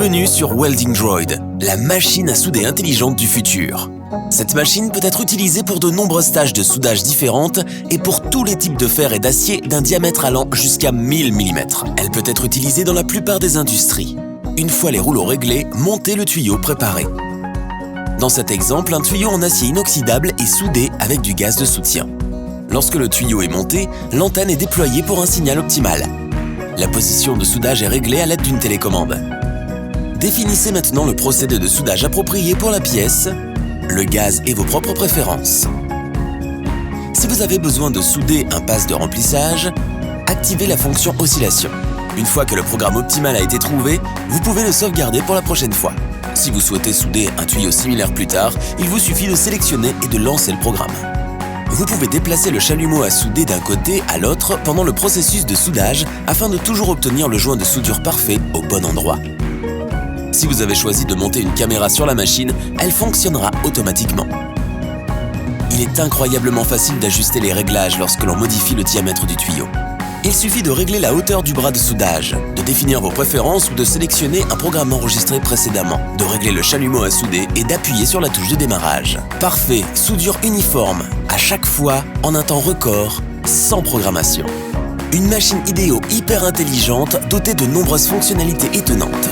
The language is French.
Bienvenue sur Welding Droid, la machine à souder intelligente du futur. Cette machine peut être utilisée pour de nombreuses tâches de soudage différentes et pour tous les types de fer et d'acier d'un diamètre allant jusqu'à 1000 mm. Elle peut être utilisée dans la plupart des industries. Une fois les rouleaux réglés, montez le tuyau préparé. Dans cet exemple, un tuyau en acier inoxydable est soudé avec du gaz de soutien. Lorsque le tuyau est monté, l'antenne est déployée pour un signal optimal. La position de soudage est réglée à l'aide d'une télécommande. Définissez maintenant le procédé de soudage approprié pour la pièce, le gaz et vos propres préférences. Si vous avez besoin de souder un passe de remplissage, activez la fonction oscillation. Une fois que le programme optimal a été trouvé, vous pouvez le sauvegarder pour la prochaine fois. Si vous souhaitez souder un tuyau similaire plus tard, il vous suffit de sélectionner et de lancer le programme. Vous pouvez déplacer le chalumeau à souder d'un côté à l'autre pendant le processus de soudage afin de toujours obtenir le joint de soudure parfait au bon endroit. Si vous avez choisi de monter une caméra sur la machine, elle fonctionnera automatiquement. Il est incroyablement facile d'ajuster les réglages lorsque l'on modifie le diamètre du tuyau. Il suffit de régler la hauteur du bras de soudage, de définir vos préférences ou de sélectionner un programme enregistré précédemment, de régler le chalumeau à souder et d'appuyer sur la touche de démarrage. Parfait, soudure uniforme, à chaque fois, en un temps record, sans programmation. Une machine idéo hyper intelligente dotée de nombreuses fonctionnalités étonnantes.